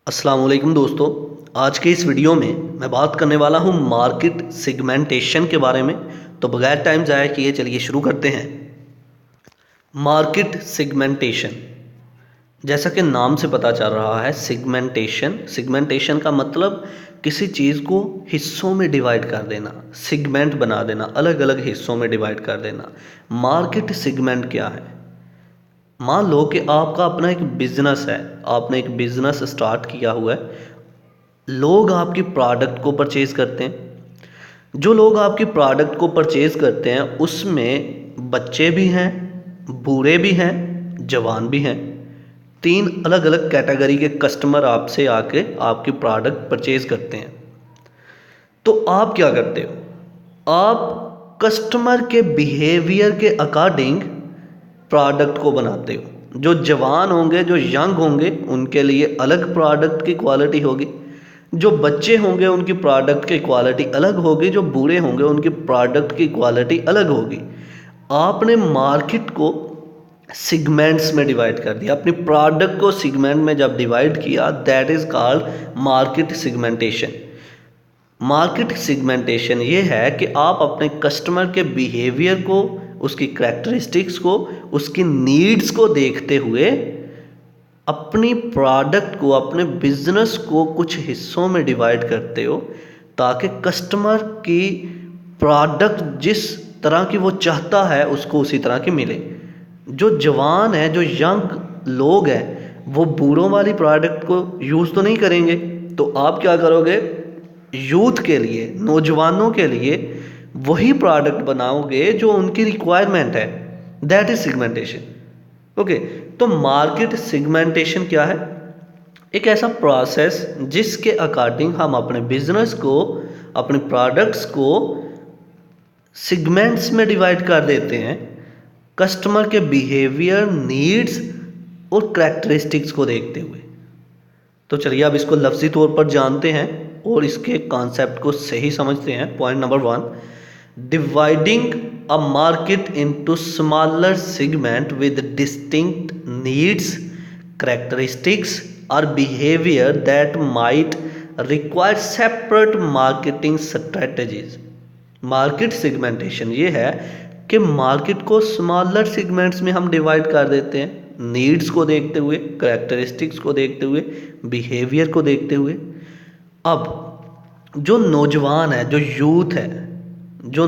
अस्सलाम वालेकुम दोस्तों। आज के इस वीडियो में मैं बात करने वाला हूं मार्केट सेगमेंटेशन के बारे में। तो बगैर टाइम ज़ाया किए चलिए शुरू करते हैं। मार्केट सेगमेंटेशन, जैसा कि नाम से पता चल रहा है, सेगमेंटेशन का मतलब किसी चीज़ को हिस्सों में डिवाइड कर देना, सेगमेंट बना देना, अलग अलग हिस्सों में डिवाइड कर देना। मार्केट सेगमेंट क्या है? मान लो कि आपका अपना एक बिजनेस है, आपने एक बिजनेस स्टार्ट किया हुआ है। लोग आपकी प्रोडक्ट को परचेज़ करते हैं। जो लोग आपकी प्रोडक्ट को परचेज़ करते हैं उसमें बच्चे भी हैं, बूढ़े भी हैं, जवान भी हैं। तीन अलग अलग कैटेगरी के कस्टमर आपसे आके आपकी प्रोडक्ट परचेज़ करते हैं। तो आप क्या करते हो? आप कस्टमर के बिहेवियर के अकॉर्डिंग प्रोडक्ट को बनाते हो। जो जवान होंगे, जो यंग होंगे, उनके लिए अलग प्रोडक्ट की क्वालिटी होगी। जो बच्चे होंगे उनकी प्रोडक्ट की क्वालिटी अलग होगी। जो बूढ़े होंगे उनकी प्रोडक्ट की क्वालिटी अलग होगी। आपने मार्केट को सिगमेंट्स में डिवाइड कर दिया। अपनी प्रोडक्ट को सिगमेंट में जब डिवाइड किया, that is called market segmentation. Market segmentation ये है कि आप अपने कस्टमर के बिहेवियर को, उसकी करैक्टरिस्टिक्स को, उसकी नीड्स को देखते हुए अपनी प्रोडक्ट को, अपने बिजनेस को कुछ हिस्सों में डिवाइड करते हो, ताकि कस्टमर की प्रोडक्ट जिस तरह की वो चाहता है उसको उसी तरह की मिले। जो जवान है, जो यंग लोग हैं, वो बूढ़ों वाली प्रोडक्ट को यूज़ तो नहीं करेंगे। तो आप क्या करोगे? यूथ के लिए, नौजवानों के लिए वही प्रोडक्ट बनाओगे जो उनकी रिक्वायरमेंट है। That is segmentation. ओके, तो मार्केट सिगमेंटेशन क्या है? एक ऐसा प्रोसेस जिसके अकॉर्डिंग हम अपने बिजनेस को, अपने प्रोडक्ट्स को सिगमेंट्स में डिवाइड कर देते हैं, कस्टमर के बिहेवियर, नीड्स और करैक्टरिस्टिक्स को देखते हुए। तो चलिए अब इसको लफ्ज़ी तौर पर जानते हैं और इसके कॉन्सेप्ट को सही समझते हैं। Point number 1, dividing a market into smaller segment with distinct needs, characteristics or behavior that might require separate marketing strategies। Market segmentation ये है कि मार्केट को स्मॉलर सेगमेंट्स में हम डिवाइड कर देते हैं, नीड्स को देखते हुए, करैक्टरिस्टिक्स को देखते हुए, बिहेवियर को देखते हुए। अब जो नौजवान है, जो यूथ है, जो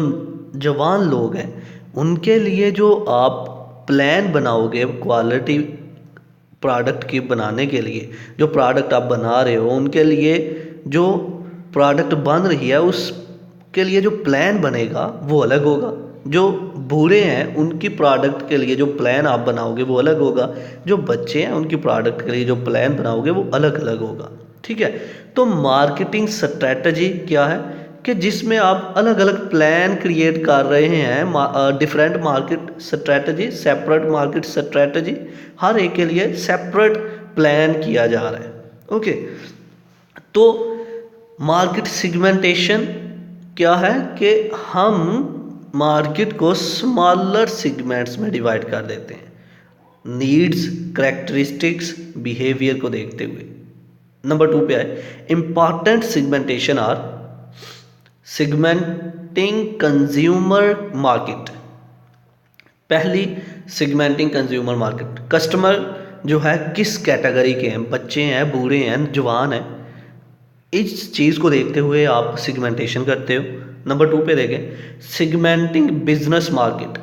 जवान लोग हैं, उनके लिए जो आप प्लान बनाओगे क्वालिटी प्रोडक्ट की बनाने के लिए, जो प्रोडक्ट आप बना रहे हो, उनके लिए जो प्रोडक्ट बन रही है उसके लिए जो प्लान बनेगा वो अलग होगा। जो बूढ़े हैं उनकी प्रोडक्ट के लिए जो प्लान आप बनाओगे वो अलग होगा। जो बच्चे हैं उनकी प्रोडक्ट के लिए जो प्लान बनाओगे वो अलग अलग होगा। ठीक है, तो मार्केटिंग स्ट्रैटेजी क्या है कि जिसमें आप अलग अलग प्लान क्रिएट कर रहे हैं। Different market strategy, separate market strategy, हर एक के लिए सेपरेट प्लान किया जा रहा है। ओके, तो मार्केट सेगमेंटेशन क्या है कि हम मार्केट को स्मॉलर सेगमेंट्स में डिवाइड कर देते हैं, नीड्स, करैक्टरिस्टिक्स, बिहेवियर को देखते हुए। नंबर 2 पे आए, important segmentation are segmenting consumer market. पहली, सेगमेंटिंग कंज्यूमर मार्केट, कस्टमर जो है किस कैटेगरी के हैं, बच्चे हैं, बूढ़े हैं, जवान हैं, इस चीज़ को देखते हुए आप सेगमेंटेशन करते हो। नंबर 2 पे देखें, सेगमेंटिंग बिजनेस मार्केट,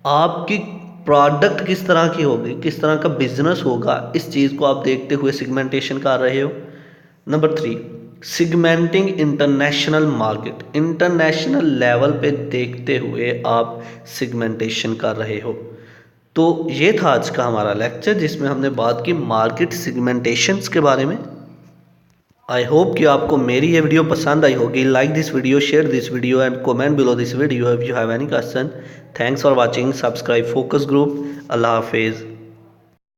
आपकी प्रोडक्ट किस तरह की होगी, किस तरह का बिजनेस होगा, इस चीज़ को आप देखते हुए सेगमेंटेशन कर रहे हो। Number 3, segmenting international market, international level पे देखते हुए आप सेगमेंटेशन कर रहे हो। तो ये था आज का हमारा लेक्चर जिसमें हमने बात की मार्केट सेगमेंटेशंस के बारे में। आई होप कि आपको मेरी ये वीडियो पसंद आई होगी। Like this video, share this video and comment below this video if you have any question. Thanks for watching. Subscribe focus group. अल्लाह हाफिज़।